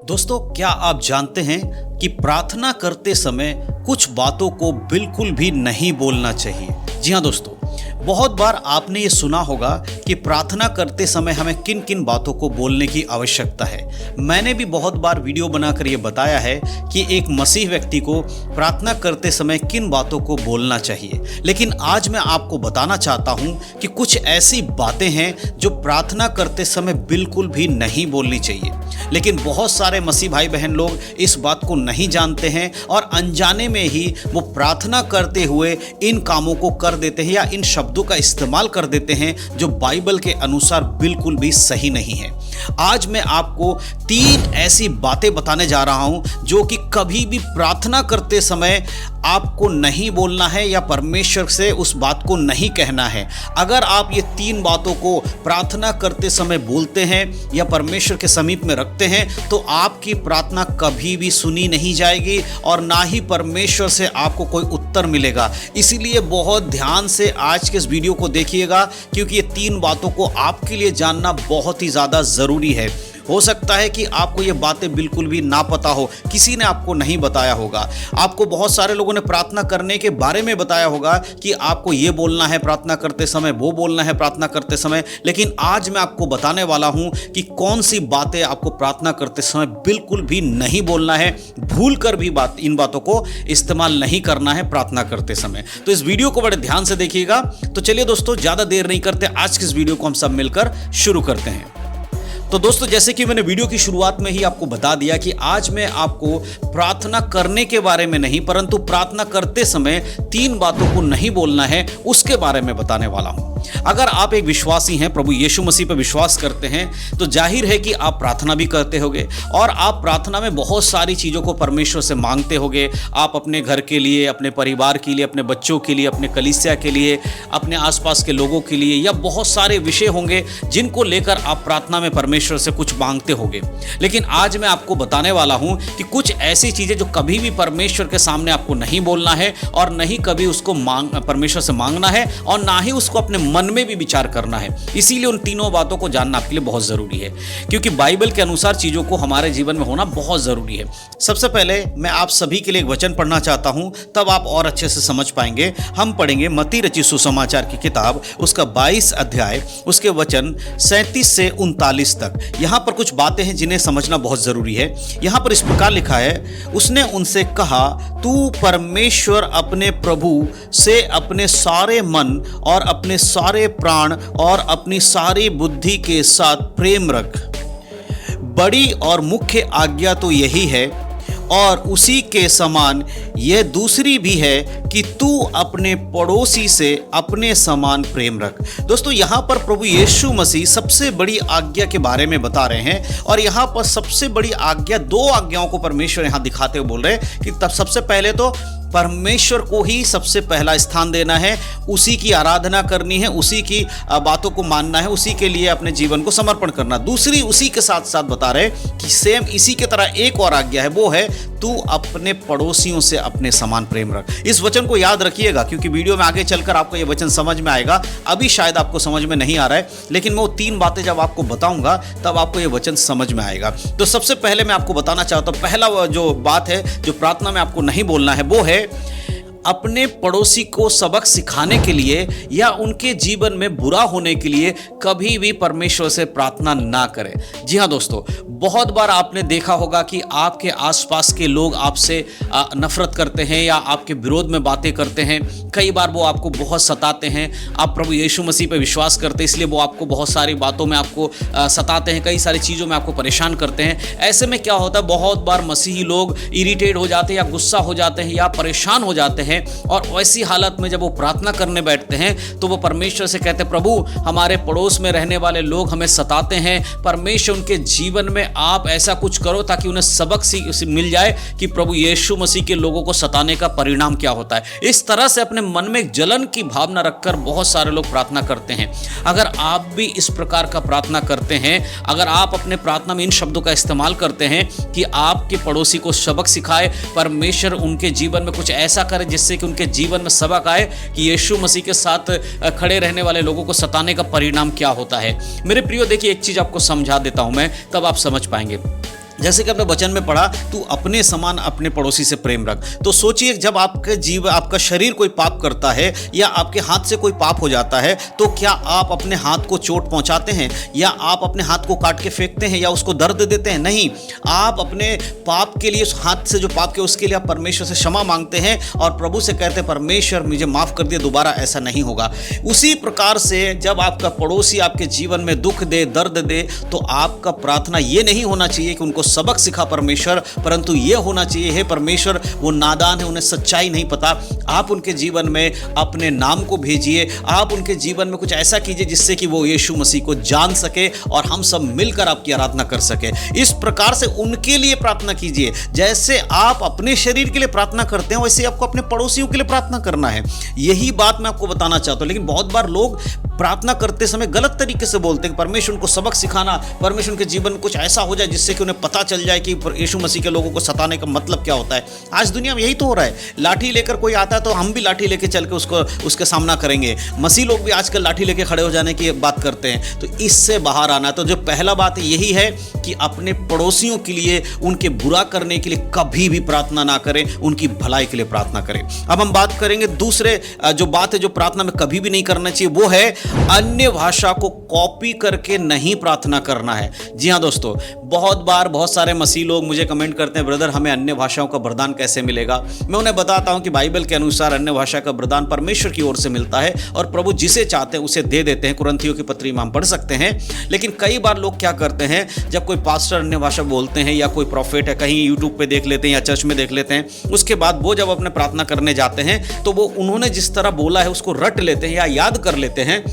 दोस्तों, क्या आप जानते हैं कि प्रार्थना करते समय कुछ बातों को बिल्कुल भी नहीं बोलना चाहिए। जी हाँ दोस्तों, बहुत बार आपने ये सुना होगा कि प्रार्थना करते समय हमें किन किन बातों को बोलने की आवश्यकता है। मैंने भी बहुत बार वीडियो बनाकर ये बताया है कि एक मसीह व्यक्ति को प्रार्थना करते समय किन बातों को बोलना चाहिए। लेकिन आज मैं आपको बताना चाहता हूँ कि कुछ ऐसी बातें हैं जो प्रार्थना करते समय बिल्कुल भी नहीं बोलनी चाहिए। लेकिन बहुत सारे मसीह भाई बहन लोग इस बात को नहीं जानते हैं और अनजाने में ही वो प्रार्थना करते हुए इन कामों को कर देते हैं या इन शब्दों का इस्तेमाल कर देते हैं जो बाइबल के अनुसार बिल्कुल भी सही नहीं है। आज मैं आपको 3 ऐसी बातें बताने जा रहा हूं जो कि कभी भी प्रार्थना करते समय आपको नहीं बोलना है या परमेश्वर से उस बात को नहीं कहना है। अगर आप ये 3 बातों को प्रार्थना करते समय बोलते हैं या परमेश्वर के समीप में रखते हैं तो आपकी प्रार्थना कभी भी सुनी नहीं जाएगी और ना ही परमेश्वर से आपको कोई उत्तर मिलेगा। इसीलिए बहुत ध्यान से आज के इस वीडियो को देखिएगा, क्योंकि ये 3 बातों को आपके लिए जानना बहुत ही ज़्यादा ज़रूरी है। हो सकता है कि आपको ये बातें बिल्कुल भी ना पता हो, किसी ने आपको नहीं बताया होगा। आपको बहुत सारे लोगों ने प्रार्थना करने के बारे में बताया होगा कि आपको ये बोलना है प्रार्थना करते समय, वो बोलना है प्रार्थना करते समय। लेकिन आज मैं आपको बताने वाला हूं कि कौन सी बातें आपको प्रार्थना करते समय बिल्कुल भी नहीं बोलना है, भूल कर भी इन बातों को इस्तेमाल नहीं करना है प्रार्थना करते समय। तो इस वीडियो को बड़े ध्यान से देखिएगा। तो चलिए दोस्तों, ज़्यादा देर नहीं करते, आज की इस वीडियो को हम सब मिलकर शुरू करते हैं। तो दोस्तों, जैसे कि मैंने वीडियो की शुरुआत में ही आपको बता दिया कि आज मैं आपको प्रार्थना करने के बारे में नहीं, परंतु प्रार्थना करते समय 3 बातों को नहीं बोलना है उसके बारे में बताने वाला हूं। अगर आप एक विश्वासी हैं, प्रभु यीशु मसीह पर विश्वास करते हैं, तो जाहिर है कि आप प्रार्थना भी करते होंगे और आप प्रार्थना में बहुत सारी चीज़ों को परमेश्वर से मांगते होंगे। आप अपने घर के लिए, अपने परिवार के लिए, अपने बच्चों के लिए, अपने कलीसिया के लिए, अपने आसपास के लोगों के लिए, या बहुत सारे विषय होंगे जिनको लेकर आप प्रार्थना में परमेश्वर से कुछ मांगते होंगे। लेकिन आज मैं आपको बताने वाला हूं कि कुछ ऐसी चीज़ें जो कभी भी परमेश्वर के सामने आपको नहीं बोलना है और नहीं कभी उसको परमेश्वर से मांगना है और ना ही उसको अपने मन में भी विचार करना है। इसीलिए उन 3 बातों को जानना आपके लिए बहुत ज़रूरी है, क्योंकि बाइबल के अनुसार चीज़ों को हमारे जीवन में होना बहुत ज़रूरी है। सबसे पहले मैं आप सभी के लिए एक वचन पढ़ना चाहता हूं, तब आप और अच्छे से समझ पाएंगे। हम पढ़ेंगे मत्ती रचित सुसमाचार की किताब, उसका 22 अध्याय, उसके वचन 37 से 39 तक। यहाँ पर कुछ बातें हैं जिन्हें समझना बहुत ज़रूरी है। यहाँ पर इस प्रकार लिखा है, उसने उनसे कहा, तू परमेश्वर अपने प्रभु से अपने सारे मन और अपने सारे प्राण और अपनी सारी बुद्धि के साथ प्रेम रख। बड़ी और मुख्य आज्ञा तो यही है और उसी के समान यह दूसरी भी है कि तू अपने पड़ोसी से अपने समान प्रेम रख। दोस्तों, यहाँ पर प्रभु यीशु मसीह सबसे बड़ी आज्ञा के बारे में बता रहे हैं और यहाँ पर सबसे बड़ी आज्ञा, 2 आज्ञाओं को परमेश्वर यहाँ दिखाते हुए बोल रहे हैं कि तब सबसे पहले तो परमेश्वर को ही सबसे पहला स्थान देना है, उसी की आराधना करनी है, उसी की बातों को मानना है, उसी के लिए अपने जीवन को समर्पण करना। दूसरी उसी के साथ साथ बता रहे कि सेम इसी के तरह एक और आज्ञा है, वो है तू अपने पड़ोसियों से अपने समान प्रेम रख। इस वचन को याद रखिएगा, क्योंकि वीडियो में आगे चलकर आपको ये वचन समझ में आएगा। अभी शायद आपको समझ में नहीं आ रहा है, लेकिन मैं वो 3 बातें जब आपको बताऊंगा तब आपको ये वचन समझ में आएगा। तो सबसे पहले मैं आपको बताना चाहता हूँ, पहला जो बात है जो प्रार्थना में आपको नहीं बोलना है, वो है अपने पड़ोसी को सबक सिखाने के लिए या उनके जीवन में बुरा होने के लिए कभी भी परमेश्वर से प्रार्थना ना करें। जी हाँ दोस्तों, बहुत बार आपने देखा होगा कि आपके आसपास के लोग आपसे नफरत करते हैं या आपके विरोध में बातें करते हैं। कई बार वो आपको बहुत सताते हैं। आप प्रभु यीशु मसीह पे विश्वास करते हैं, इसलिए वो आपको बहुत सारी बातों में आपको सताते हैं, कई सारी चीज़ों में आपको परेशान करते हैं। ऐसे में क्या होता है, बहुत बार मसीही लोग इरिटेट हो जाते हैं या गुस्सा हो जाते हैं या परेशान हो जाते हैं, और ऐसी हालत में जब वो प्रार्थना करने बैठते हैं तो वो परमेश्वर से कहते हैं, प्रभु हमारे पड़ोस में रहने वाले लोग हमें सताते हैं, परमेश्वर उनके जीवन में आप ऐसा कुछ करो ताकि उन्हें सबक मिल जाए कि प्रभु यीशु मसीह के लोगों को सताने का परिणाम क्या होता है। इस तरह से अपने मन में जलन की भावना रखकर बहुत सारे लोग प्रार्थना करते हैं। अगर आप भी इस प्रकार का प्रार्थना करते हैं, अगर आप अपने प्रार्थना में इन शब्दों का इस्तेमाल करते हैं कि आपके पड़ोसी को सबक सिखाए, परमेश्वर उनके जीवन में कुछ ऐसा करे जिससे कि उनके जीवन में सबक आए कि यीशु मसीह के साथ खड़े रहने वाले लोगों को सताने का परिणाम क्या होता है। मेरे प्रियो, देखिए एक चीज आपको समझा देता हूं मैं, तब आप समझ पाएंगे। जैसे कि आपने वचन में पढ़ा, तू अपने समान अपने पड़ोसी से प्रेम रख। तो सोचिए, जब आपका शरीर कोई पाप करता है या आपके हाथ से कोई पाप हो जाता है, तो क्या आप अपने हाथ को चोट पहुंचाते हैं या आप अपने हाथ को काट के फेंकते हैं या उसको दर्द देते हैं? नहीं, आप अपने पाप के लिए, उस हाथ से जो पाप किया उसके लिए आप परमेश्वर से क्षमा मांगते हैं और प्रभु से कहते हैं, परमेश्वर मुझे माफ कर दिया, दोबारा ऐसा नहीं होगा। उसी प्रकार से जब आपका पड़ोसी आपके जीवन में दुख दे, दर्द दे, तो आपका प्रार्थना ये नहीं होना चाहिए कि उनको सबक सिखा परमेश्वर, परंतु ये होना चाहिए, हे परमेश्वर वो नादान है, उन्हें सच्चाई नहीं पता, आप उनके जीवन में अपने नाम को भेजिए, आप उनके जीवन में कुछ ऐसा कीजिए जिससे कि वो यीशु मसीह को जान सके और हम सब मिलकर आपकी आराधना कर सके। इस प्रकार से उनके लिए प्रार्थना कीजिए। जैसे आप अपने शरीर के लिए प्रार्थना करते हैं, वैसे आपको अपने पड़ोसियों के लिए प्रार्थना करना है। यही बात मैं आपको बताना चाहता हूं। लेकिन बहुत बार लोग प्रार्थना करते समय गलत तरीके से बोलते हैं, परमेश्वर उनको सबक सिखाना, परमेश्वर उनके जीवन में कुछ ऐसा हो जाए जिससे कि उन्हें पता चल जाए कि यीशु मसीह के लोगों को सताने का मतलब क्या होता है। आज दुनिया में यही तो हो रहा है। लाठी लेकर कोई आता है तो हम भी लाठी लेकर चल के उसके सामना करेंगे। मसीह लोग भी आजकल लाठी लेकर खड़े हो जाने की बात करते हैं। तो इससे बाहर आना, तो जो पहला बात यही है कि अपने पड़ोसियों के लिए, उनके बुरा करने के लिए कभी भी प्रार्थना ना करें, उनकी भलाई के लिए प्रार्थना करें। अब हम बात करेंगे दूसरे जो बात है जो प्रार्थना में कभी भी नहीं करना चाहिए, वो है अन्य भाषा को कॉपी करके नहीं प्रार्थना करना है। जी हाँ दोस्तों, बहुत बार बहुत सारे मसीह लोग मुझे कमेंट करते हैं, ब्रदर हमें अन्य भाषाओं का वरदान कैसे मिलेगा? मैं उन्हें बताता हूं कि बाइबल के अनुसार अन्य भाषा का वरदान परमेश्वर की ओर से मिलता है और प्रभु जिसे चाहते हैं उसे दे देते हैं। कुरिन्थियों की पत्री में हम पढ़ सकते हैं। लेकिन कई बार लोग क्या करते हैं, जब कोई पास्टर अन्य भाषा बोलते हैं या कोई प्रॉफिट है, कहीं यूट्यूब पे देख लेते हैं या चर्च में देख लेते हैं, उसके बाद वो जब अपने प्रार्थना करने जाते हैं तो वो उन्होंने जिस तरह बोला है उसको रट लेते हैं या याद कर लेते हैं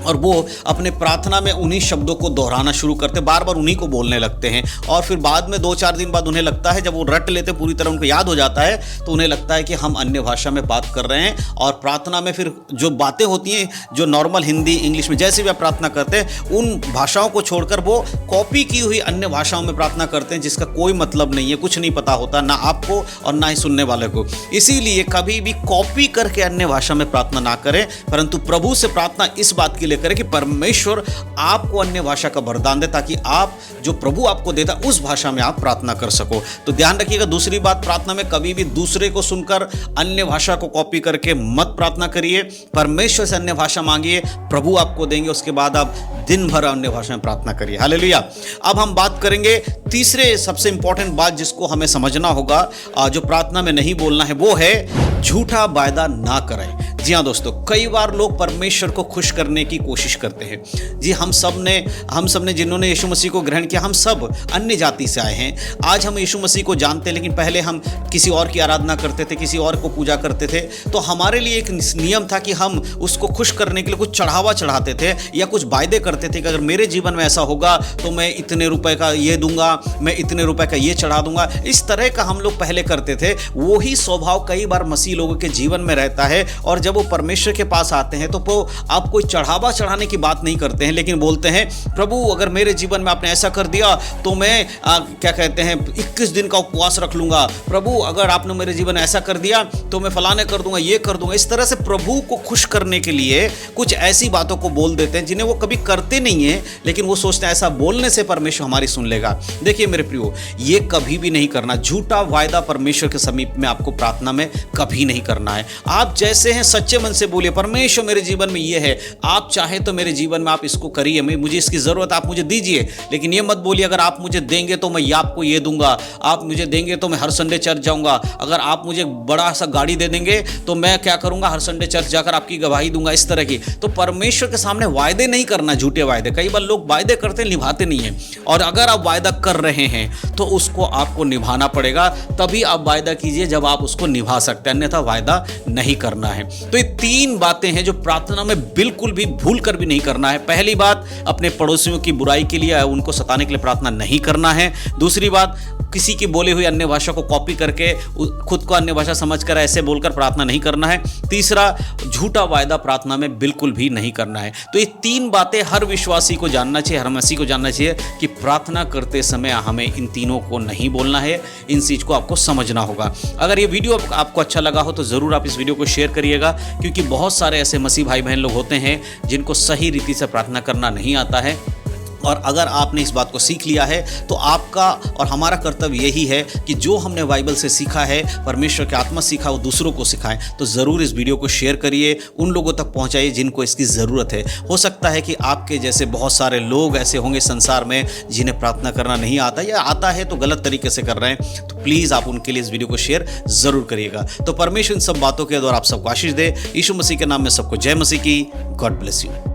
और वो अपने प्रार्थना में उन्हीं शब्दों को दोहराना शुरू करते, बार बार उन्हीं को बोलने लगते हैं। और फिर बाद में 2-4 दिन बाद उन्हें लगता है, जब वो रट लेते पूरी तरह उनको याद हो जाता है, तो उन्हें लगता है कि हम अन्य भाषा में बात कर रहे हैं। और प्रार्थना में फिर जो बातें होती हैं, जो नॉर्मल हिंदी इंग्लिश में जैसे भी आप प्रार्थना करते हैं, उन भाषाओं को छोड़कर वो कॉपी की हुई अन्य भाषाओं में प्रार्थना करते हैं, जिसका कोई मतलब नहीं है, कुछ नहीं पता होता ना आपको और ना ही सुनने वाले को। इसीलिए कभी भी कॉपी करके अन्य भाषा में प्रार्थना ना करें, परंतु प्रभु से प्रार्थना इस बात के लिए करें कि परमेश्वर आपको अन्य भाषा का वरदान दे, ताकि आप जो प्रभु आपको देता उस भाषा में आप प्रार्थना कर सको। तो ध्यान रखिएगा। दूसरी बात, प्रार्थना में कभी भी दूसरे को सुनकर अन्य भाषा को कॉपी करके मत प्रार्थना करिए। परमेश्वर से अन्य भाषा मांगिए, प्रभु आपको देंगे, उसके बाद आप दिन भर अन्य भाषा में प्रार्थना करिए। हालेलुया। अब हम बात करेंगे तीसरे सबसे इंपॉर्टेंट बात जिसको हमें समझना होगा, जो प्रार्थना में नहीं बोलना है, वो है झूठा वायदा ना करें। जी हाँ दोस्तों, कई बार लोग परमेश्वर को खुश करने की कोशिश करते हैं। जी हम सब ने जिन्होंने यीशु मसीह को ग्रहण किया, हम सब अन्य जाति से आए हैं। आज हम यीशु मसीह को जानते हैं, लेकिन पहले हम किसी और की आराधना करते थे, किसी और को पूजा करते थे। तो हमारे लिए एक नियम था कि हम उसको खुश करने के लिए कुछ चढ़ावा चढ़ाते थे या कुछ वायदे करते थे कि अगर मेरे जीवन में ऐसा होगा तो मैं इतने रुपए का ये दूंगा, मैं इतने रुपए का ये चढ़ा दूंगा। इस तरह का हम लोग पहले करते थे। वही स्वभाव कई बार मसीह लोगों के जीवन में रहता है, और जब वो परमेश्वर के पास आते हैं तो वो आप कोई चढ़ावा चढ़ाने की बात नहीं करते हैं, लेकिन बोलते हैं, प्रभु अगर मेरे जीवन में आपने ऐसा कर दिया तो मैं क्या कहते हैं 21 दिन का उपवास रख लूंगा। प्रभु अगर आपने मेरे जीवन में ऐसा कर दिया तो मैं फलाने कर दूंगा, ये कर दूंगा। इस तरह से प्रभु को खुश करने के लिए कुछ ऐसी बातों को बोल देते हैं जिन्हें वो कभी करते नहीं है, लेकिन वो सोचते हैं ऐसा बोलने से परमेश्वर हमारी सुन लेगा। देखिए मेरे प्रियो, ये कभी भी नहीं करना। झूठा वायदा परमेश्वर के समीप में आपको प्रार्थना में कभी नहीं करना है। आप जैसे हैं सच्चे मन से बोलिए, परमेश्वर मेरे जीवन में ये है, आप चाहे तो मेरे जीवन में आप इसको करिए, मुझे इसकी जरूरत आप मुझे दीजिए। लेकिन ये मत बोलिए अगर आप मुझे देंगे तो मैं आपको ये दूंगा, आप मुझे देंगे तो मैं हर संडे चर्च जाऊंगा, अगर आप मुझे बड़ा सा गाड़ी दे देंगे तो मैं क्या करूंगा, हर संडे चर्च जाकर आपकी गवाही दूंगा। इस तरह की तो परमेश्वर के सामने वायदे नहीं करना, झूठे वायदे। कई बार लोग वायदे करते हैं, निभाते नहीं है। और अगर आप वायदा कर रहे हैं तो उसको आपको निभाना पड़ेगा, तभी आप वायदा कीजिए जब आप उसको निभा सकते हैं, अन्यथा वायदा नहीं करना है। तो ये 3 बातें हैं जो प्रार्थना में बिल्कुल भी भूल कर भी नहीं करना है। पहली बात, अपने पड़ोसियों की बुराई के लिए, उनको सताने के लिए प्रार्थना नहीं करना है। दूसरी बात, किसी की बोली हुई अन्य भाषा को कॉपी करके खुद को अन्य भाषा समझकर ऐसे बोलकर प्रार्थना नहीं करना है। तीसरा, झूठा वायदा प्रार्थना में बिल्कुल भी नहीं करना है। तो ये 3 बातें हर विश्वासी को जानना चाहिए, हर मसीह को जानना चाहिए कि प्रार्थना करते समय हमें इन तीनों को नहीं बोलना है। इन चीज़ को आपको समझना होगा। अगर ये वीडियो आपको अच्छा लगा हो तो ज़रूर आप इस वीडियो को शेयर करिएगा, क्योंकि बहुत सारे ऐसे मसीह भाई बहन लोग होते हैं जिनको सही रीति से प्रार्थना करना नहीं आता है। और अगर आपने इस बात को सीख लिया है तो आपका और हमारा कर्तव्य यही है कि जो हमने बाइबल से सीखा है, परमेश्वर की आत्मा सीखा, वो दूसरों को सिखाएं। तो ज़रूर इस वीडियो को शेयर करिए, उन लोगों तक पहुंचाइए जिनको इसकी ज़रूरत है। हो सकता है कि आपके जैसे बहुत सारे लोग ऐसे होंगे संसार में जिन्हें प्रार्थना करना नहीं आता, या आता है तो गलत तरीके से कर रहे हैं। तो प्लीज़ आप उनके लिए इस वीडियो को शेयर ज़रूर करिएगा। तो परमेश्वर इन सब बातों के द्वारा आप सबको आशीष दे। यीशु मसीह के नाम में सबको जय मसीह की। God bless you.